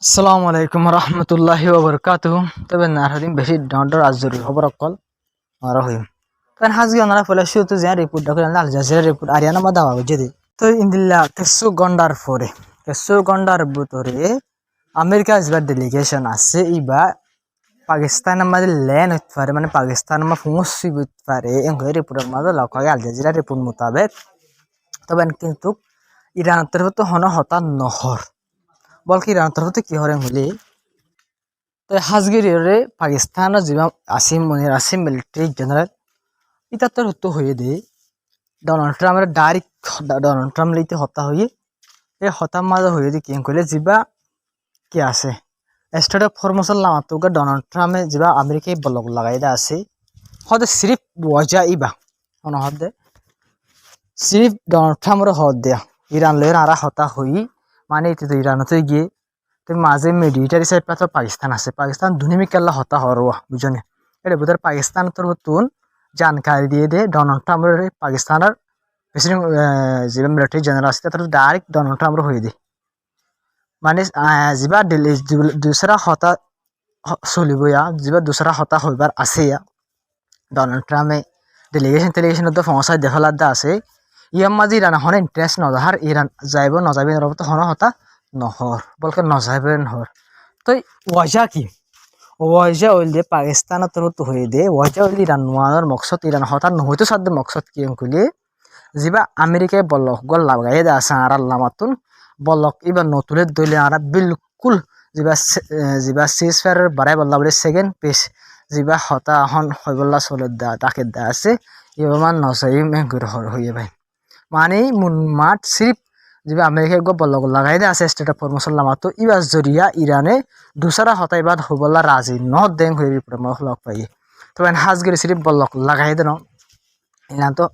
আসসালামু আলাইকুম রহমতুল্লাহি ওবরকাতুহু। তবে নারদিন বেশি ডর আজরি খবর অকল আর হইম কারণ হাজগি ওনারা ফলে শুধু যে রিপোর্ট করে আল জাজিরা রিপোর্ট আরিয়ানা মা দাওয়া যদি তো ইন্দিল্লা কেসু গন্ডার ভিতরে আমেরিকা যাবার ডেলিগেশন আছে ইবা পাকিস্তানের মাঝে ল্যান্ড হতে পারে মানে পাকিস্তানের মা পৌঁছি হতে পারে এঙ্গে রিপোর্টের মাঝে লক্ষ্য আল জাজিরা রিপোর্ট মোতাবেক তবে কিন্তু ইরানের তরফ তো হন হতা নহর বলকি ইরানের তরফ কি হরে হলে তো হাজগিরে পাকিস্তানের যা আসিম মনির আসিম মিলিটারি জেনারেল ইটা তোর হতো হয়ে দে ডোনাল্ড ট্রাম্পের ডাইরেক্ট ডোনাল্ড ট্রাম্প লইতে হতা হয়ে এই হতার মাঝে হয়ে দি কেন করলে যা কি আছে স্টেট অফ ফরমোশন লামাতুকে ডোনাল্ড ট্রাম্পে যা আমেরিকায় ব্লক লাগাই দা আছে হদে সিরিফ ওয়াজা ইবা হদে সিরিফ ডোনাল্ড ট্রাম্পের হদ দেয়া ইরান লয়ের আরা হতা হই মানে ইতে ইরানতে গিয়ে তো মাঝে মিলিটারি সাইড পাথর পাকিস্তান আছে পাকিস্তান দুনিমি কেল্লা হতা হরওয়া বুঝনে এটা বোধহয় পাকিস্তান তোর হতুন জানকারি দিয়ে দে ডোনাল্ড ট্রাম্পের পাকিস্তানের প্রেসিডেন্ট যে মিলিটারি জেনারেল আছে তার ডাইরেক্ট ডোনাল্ড ট্রাম্পের হয়ে দে মানে যা দুসরা হতা চলিব যা দুসরা হতা হইবার আছে ডোনাল্ড ট্রাম্পে ডেলিগেশন তো পৌঁছাই দেখালার দা আছে ইয়ার মাঝে ইরান হন ইন্টারেস্ট নজাহার ইরান যাইব নজাইব তো হন হতা নহর বলকে নজাইবে নহর তো ওয়াজা কি ওয়াজা ওইল দিয়ে পাকিস্তানের তরফ হয়ে দে ওয়াজা ওইল ইরান নোয়ানোর মকসদ ইরান হতার নহইতো সাধ্য মকসদ কি কইলে যা আমেরিকায় বলক গল লাগাই দে আছে আর লামাতুন বলক এবার নতুনের দইলে আর বিলকুল যা সিজ ফায়ারের বাড়াই বললা বলে সেকেন্ড পেজ যা হতা হন হয়ে বললা চলে দা তাকে দা আছে এবার মান নজাই মেঘুর হয়ে ভাই মানে মাঠ সিরিফ যা আমেরিকায় বলক লাগাই দে আছে স্টেট অফ ফরমোশন লামাতো ইবার জরিয়া ইরানে দুসরা হতাই বাদ হবল্লা রাজি ন দেং হয়ে লগ পাই তো হাজগিরি সিরিফ বলক লাগাই দেন ইরান তো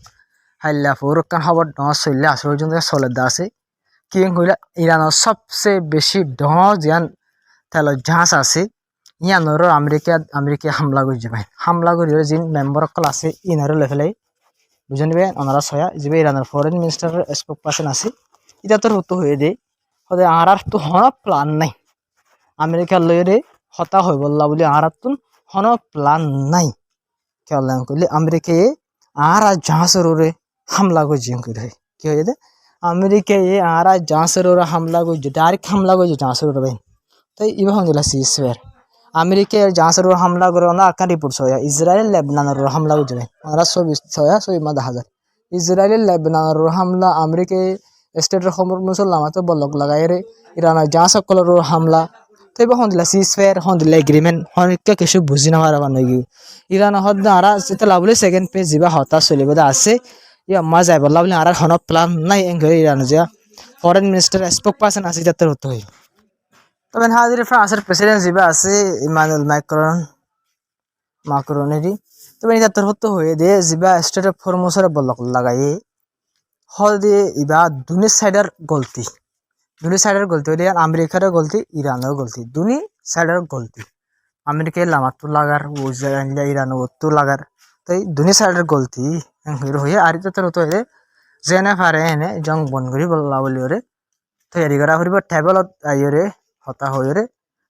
হাইল্লা ফুরকান খবর ডর চললে আসর পর্যন্ত চলে দা আছে কি কইলা ইরানের সবচেয়ে বেশি ডর জিয়ান তেল জাহাজ আছে ইয়ানোর আমেরিকা হামলা করে যাবে হামলা করি যিন মেম্বার অকল আছে ইনারও লেভেলে বুঝে নিবে ওনারা ছয়া যে ইরানের ফরেন মিনিস্টারের স্পোক পার্সন আছে এটা তোর হতো হয়ে দে হতে আর তো হন প্লান নাই আমেরিকার লইরে হতা হয়ে বললা বলে আর তো হন প্লান নাই কেলাম করলে আমেরিকায় আর জাহাজের ওরে হামলা করে জিম করে কি হয়ে দে আমেরিকায় আর জাহাজের ওরা হামলা করছে ডাইরেক্ট হামলা করছে জাহাজের ওরা ভাই তাই ইবা হন দিলা সিসওয়ার আমেরিকায় জাহাজের ওরা হামলা করে ওনা আকার রিপোর্ট ছয়া ইসরায়েল লেবাননের ওরা হামলা করছে ভাই ওরা 24,000 ইসরায়েলের লেবাননের হামলা আমেরিকায় স্টেটের খবর মুসলমানতে বলক লাগাই রে ইরানের জাহাজ সকলের হামলা তো এবার হন দিলা সিসওয়ার হন দিলা এগ্রিমেন্ট হনকে কিছু বুঝি না হারা বানাই ইরান হদ আরা যেটা লাভলে সেকেন্ড পেজ যা হতা চলিব আছে ইয়া মা যাই বললা বলে আর হন প্লান নাই এঙ্গে ইরান যা ফরেন মিনিস্টার স্পোক পার্সন আছে যাতে হতে হয় তবে হাজির ফ্রান্সের প্রেসিডেন্ট যা আছে ইমানুয়েল মাক্রনেরই তবে যাতে হতে হয়ে দে যা স্টেট অফ ফরমোশন বলক লাগাই হল দিয়ে ইবা দুনি সাইডের গলতি হইলে আমেরিকার গলতি ইরানের গলতি দুনি সাইডের গলতি আমেরিকায় লামাতো লাগার ও ইরান ওতো লাগার তো দুনি সাইডের গলতি হয়ে আর তোর তো হয়ে যেনে পারে এনে জং বন করি বললা বলি ওরে তৈরি করা হইব টেবলত আইরে হতা হয়ে রে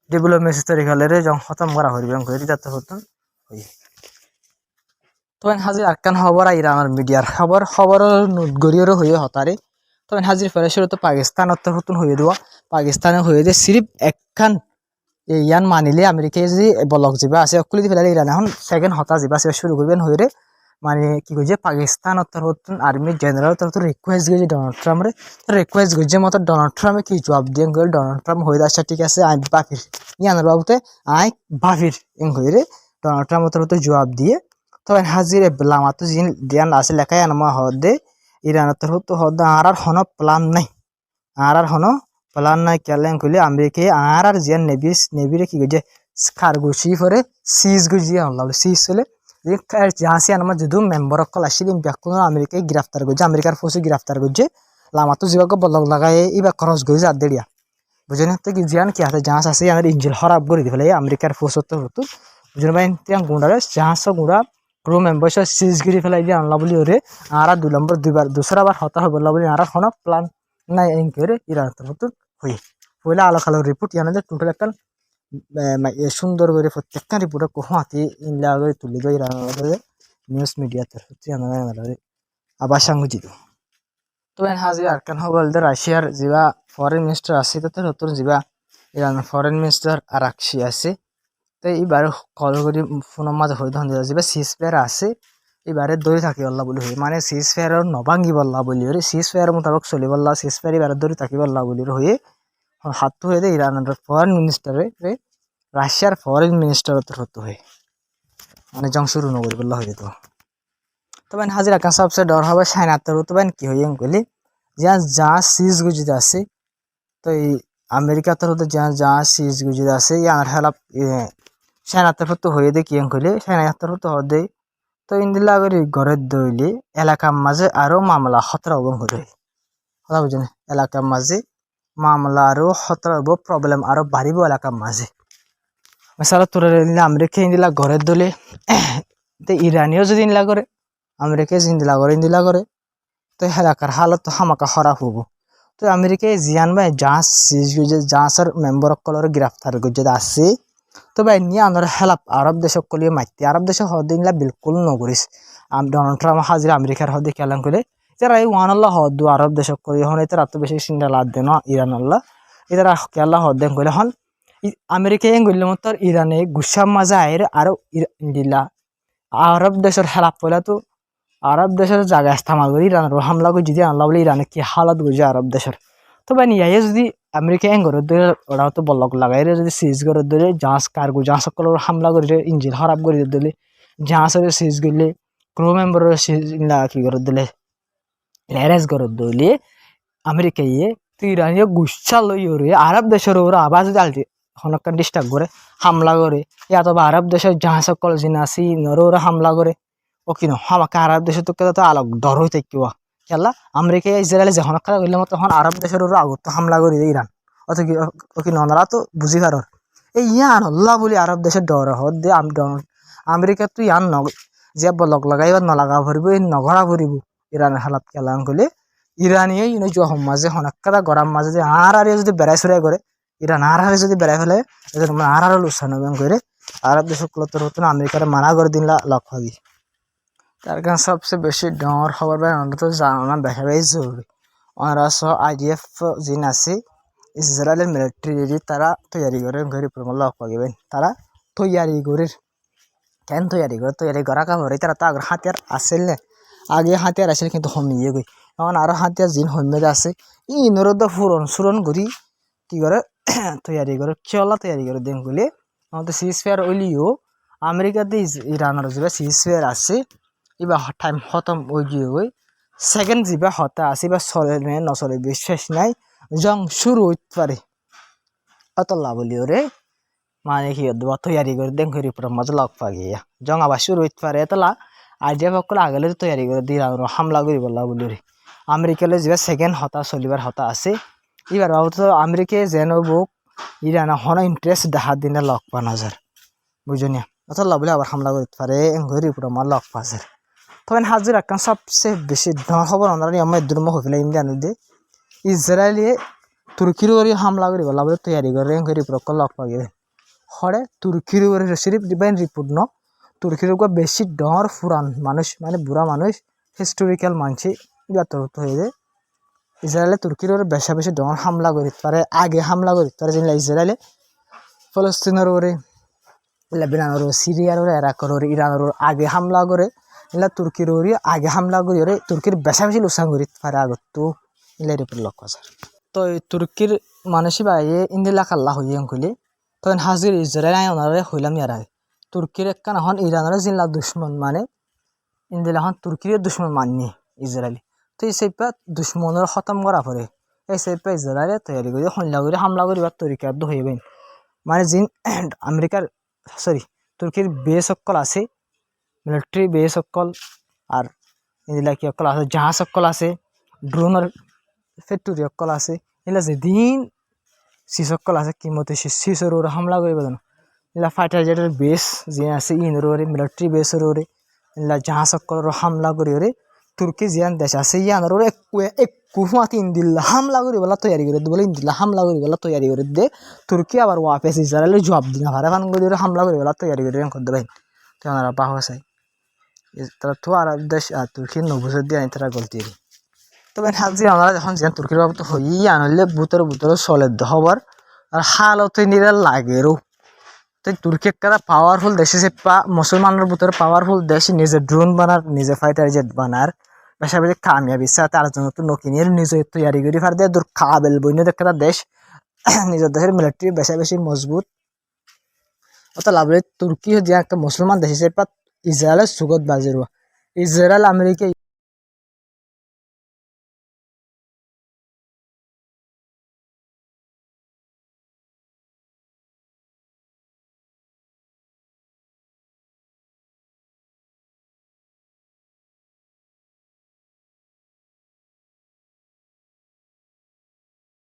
ডেভেলপমেন্ট তৈরি করলে জং খতম করা হইব করে যাতে হতো হই তো হাজির আরকান খবর ইরানের মিডিয়ার খবর নোট গড়িয়েরও হয়ে হতারে তো হাজির ফেরেশ্বর তো পাকিস্তান হতুন হয়ে দেওয়া পাকিস্তানে হয়ে যে সিরিফ একখান ইয়ান মানিলে আমেরিকায় যদি বলক যা আছে অকুলি ফেলালে ইরান এখন সেকেন্ড হতা যা শুরু করবেন হয়ে মানে কি কইছে পাকিস্তান হতুন আর্মি জেনারেল তো রিকোয়েস্ট গেছে ডোনাল্ড ট্রাম্পরে রিকোয়েস্ট গেছে মতো ডোনাল্ড ট্রাম্পে কি জবাব দিয়ে গেল ডোনাল্ড ট্রাম্প হয়ে আসছে ঠিক আছে আই বাফির ইয়ানের বাবুতে আই বাফির হয়ে ডোনাল্ড ট্রাম্প তো জবাব দিয়ে তবে হাজির লামাতো জিন দিয়ান আছে লেখায় আনমা হদে ইরানের তরফ তো হদ আর হন প্লান নাই আর হন প্লান নাই কেলেন কইলে আমেরিকায় আর জিয়ান নেভিরে কি গেছে কার্গো শিফরে সিজ গুজিয়া হল্লা সিজ হলে জাহাসি আনমা যদু মেম্বার অকল আসলে ব্যাকুন আমেরিকায় গ্রেফতার করছে আমেরিকার ফৌজে গ্রেফতার করছে লামাতো জীবাকে বলক লাগাই এবার খরচ গেছে আর দেড়িয়া বুঝলেন তো কি জিয়ান কি আছে জাহাজ আছে আমার ইঞ্জিন খারাপ করে দিয়ে ফেলে আমেরিকার ফৌজ তো হতো বুঝলেন ভাই গুঁড়ারে জাহাজ গুঁড়া ক্রু মেম্বার্স সিজগিরি ফেলাই দিয়ে আনলা বলি ওরে আর 2 নম্বর দুইবার দুসরা বার হতা হবে বললা বলি আর কোনো প্ল্যান নাই এনকে ইরান তো হই পয়লা আলো কালো রিপোর্ট ইয়ানাদের টোটাল একটা সুন্দর করে প্রত্যেকটা রিপোর্টে কোহাতি ইনলা করে তুলি গই নিউজ মিডিয়াতে আবার সাংবাদিক তো হাজি আরকান হবল রাশিয়ার যা ফরেন মিনিস্টার আছে তাতে নতুন যা ইরানের ফরেন মিনিস্টার আরাকশি আছে তো এইবার কল করে ফোনের মাঝে হয়ে ধন যা সিজ ফেয়ার আছে এবারে দৌড়ি থাকি বল্লা বলি হয়ে মানে সিজ ফেয়ার নভাঙ্গি বল্লা বলি হয়ে সিজ ফেয়ার মোতাবেক চলি বল্লা সিজ ফেয়ার এবারে দৌড়ি থাকি বল্লা বলি হয়ে হাত হয়ে দেয় ইরানের ফরেন মিনিস্টারে রাশিয়ার ফরেন মিনিস্টার হতো হয়ে মানে জং শুরু নগরী বললা হয়ে যেত তবে হাজির আকাশ সবচেয়ে ডর হবে সাইনাতের তবে কি হয়ে গেলি যা সিজ গুজিতে আছে তো এই আমেরিকাতে হতে যা সিজ গুজিতে আছে ইয়ার হেলাপ সাইনাতের হতো হয়ে দেয় কি গেলি সাইনাতের হতো হদে তো ইন্দিলা করে ঘরের দইলি এলাকার মাঝে আরো মামলা খতরা হব করে কথা বুঝেন এলাকার মাঝে মামলা আরো খতরা হব প্রবলেম আরো বাড়িব এলাকার মাঝে মেসালা তোর আমেরিকা ইন্দিলা ঘরের দলে ইরানিও যদি ইনলা করে আমেরিকায় ইন্দিলা করে তো এলাকার হালত তো হামাকা খারাপ হব তো আমেরিকায় জিয়ান ভাই জাঁচের মেম্বার সকলের গ্রেফতার গুজে আছে তো ভাই নিয়ে আনার হেলাপ আরব দেশ সকলিয়ে মাইতে আরব দেশ হদিনলা বিলকুল নগরিস ডোনাল্ড ট্রাম্প হাজির আমেরিকার হদে কেলাম করে যারা এই ওয়ান আল্লাহ হদু আরব দেশ করি হন এতে এত বেশি সিন্ডা লাদ দেন ইরান আল্লাহ এরা কেলা হদেন কইলে হন আমেরিকায় গইলে মতো ইরানে গুসাম মাজা আয়ের আরো দিলা আরব দেশের হেলাপ পয়লা তো আরব দেশের জায়গায় ইস্তেমাল করে ইরানের হামলা করে যদি আনলা বলে ইরানে কি হালত গুজে আরব দেশের তো ভাই নিয়ে যদি আমেরিকা ঘরের ধরে ওরা তো বলক লাগাই যদি সিজ ঘরের ধরে জাহাজ কার্গো জাহাজ সকলের হামলা করে ইঞ্জিন খারাপ করে দিলে জাহাজের সিজ গেলে ক্রু মেম্বারের সিজ কি করে দিলে রেস করে দিলে আমেরিকা তো ইরানীয় গুচ্ছা লই ওরে আরব দেশের ওরা আবার যদি আলটি হনকান ডিস্টার্ব করে হামলা করে ইয়া তো আরব দেশের জাহাজ সকল জিনা আছে ওরা হামলা করে ও কিনো আমাকে আরব দেশে তো কেউ তো আলোক ডর হয়ে থাকিব খেলা আমেরিকা ইসরায়েলে যখন খেলা করলে মতো তখন আরব দেশের ওরা আগত হামলা করে ইরান অত কি ও কি ননারা তো বুঝি পারর এই ইয়ান হল্লা বলি আরব দেশের ডর হদ দে আমেরিকা তো ইয়ান যে বলক লাগাইবার নলাগা ভরিব এই নগরা ভরিব ইরানের হালাত খেলা করলে ইরানিয়ে ইনো যোৱা সমাজে হনকারা গরম মাঝে যে আর যদি বেড়াই চড়াই করে ইরান আর যদি বেড়াই ফেলে এদের আর লুসান করে আরব দেশ সকলতর হতো আমেরিকার মানা করে দিন লক হবি তার কারণে সবচেয়ে বেশি ডর খবর পাই আমরা তো জানো না বেশি জরুরি ওনারা সহ আইডিএফ যিনি আছে ইসরায়েলের মিলিটারি তারা তৈরি করে ঘরে লক পাবেন তারা তৈরি করে কেন তৈরি করা কাপড় তারা তো আগে হাতিয়ার আসেল না আগে হাতিয়ার আসেল কিন্তু হমিয়ে গই এখন আরো হাতিয়ার জিন হমিয়ে আছে ইনরদ ফুরন করি কি করে তৈরি করে খেলা তৈরি করে দেন বলে আমাদের সিজ ফেয়ার ওইলিও আমেরিকাতে ইরানের যে সিজ ফেয়ার আছে এবার টাইম খতম ওই গিয়ে ওই সেকেন্ড যা হতা আছে বা চলে নে নচলে বিশ্বাস নাই জং শুরু হইতে পারে অতলা বলি ওরে মানে কি দেওয়া তৈরি করে দেন ঘড়ি পুরো মজা লগ পা গিয়া জং আবার শুরু হইতে পারে এতলা আইডিয়া সকলে আগলে তৈরি করে দিয়ে হামলা করি বললা বলি রে আমেরিকালে যে সেকেন্ড হতা চলিবার হতা আছে এবার বাবু তো আমেরিকায় যেন বুক ইরান হন ইন্টারেস্ট দেখা দিনে লগ পা নজর বুঝনি অতলা বলে আবার হামলা করতে পারে ঘড়ি পুরো মা লগ পাশের তখন হাজির আকান সবচেয়ে বেশি ডর খবর আমরা আমার দুর্ম হইলে ইন্ডিয়ান দিয়ে ইসরায়েলি তুর্কির ওরে হামলা করি বলা বলে তৈরি করে ঘড়ি পুরো লগ পা গেবে হরে তুর্কির ওরে সিরিপ ডিভাইন রিপোর্ট ন তুর্কির উপর বেশি ডর ফুরান মানুষ মানে বুড়া মানুষ হিস্টোরিক্যাল মানছি যত হয়ে যায় ইসরায়েলে তুর্কির ওরে বেশি ডর হামলা করি পারে আগে হামলা করি তারা যেন ইসরায়েলে ফলস্তিনের ওরে লেবাননের সিরিয়ার ওরে ইরাকের ওরে ইরানের আগে হামলা করে এলা তুর্কির ওরে আগে হামলা করি ওরে তুর্কির বেশি লোকসান করি পারে আগত তো এলার উপর লক্ষ্য স্যার তো তুর্কির মানুষই বাইরে ইন্দিলা খাল্লা হইয়ে খুলি তখন হাজির ইসরায়েল ওনারে হইলাম ইয়ার আগে তুর্কির একখান এখন ইরানের জিল্লা দুশ্মন মানে ইন্দিলা এখন তুর্কির দুশ্মন মাননি ইসরায়েলি তো এই সেইপা দুশ্মনের খতম করা পরে এই সেইপা ইসরায়েলে তৈরি করে হামলা করি বা তৈরি কার্য হইবেন মানে জিন আমেরিকার তুর্কির বেস সকল আছে মিলিটারি বেস সকল আর ইন্দিলা কি সকল আছে জাহাজ সকল আছে ড্রোনের ফ্যাক্টরি সকল আছে এগুলা যেদিন সকল আছে কিমতে সিসর ওরে হামলা করিব জানো এগুলা ফাইটার জেটের বেস যে আছে ইনের ওরে মিলিটারি বেসের ওরে এগুলা জাহাজ সকলের হামলা করি ওরে তুর্কি জিয়ান দেশ আছে ইয়ানোর ওরে কুহুয়াতে ইন্দিল্লা হামলা করি বলা তৈরি করে বলে ইন্দিল্লা হামলা করি বলা তৈরি করে দে তুর্কি আবার ওয়াপেস ইসরায়েলের জবাব দিনা ভারে ফান করে হামলা করি বলা তৈরি করে করতে ভাই তো ওনারা পাহা চাই তারা তো আরব দেশ আর তুর্কির নবুজের দিয়ে আনি তারা গলতি তবে হাজি আমরা যখন যেন তুর্কির বাবু তো হই আনলে বুতর বুতর চলে হবার আর হালতে নিরে লাগেরও তাই তুর্কি একটা পাওয়ারফুল দেশ পা মুসলমানের ভিতরে পাওয়ারফুল দেশ নিজে ড্রোন বানার নিজে ফাইটার জেট বানার বেশাবেশি কামিয়াবি সাথে আলোচনা তো নকিনের নিজে তৈরি করে ফার দিয়ে দূর কাবেল বইনে একটা দেশ নিজের দেশের মিলিটারি বেশি মজবুত অত লাভলে তুর্কি যে একটা মুসলমান দেশ হিসেবে ইসরায়েলের সুগত বাজির ইসরায়েল আমেরিকা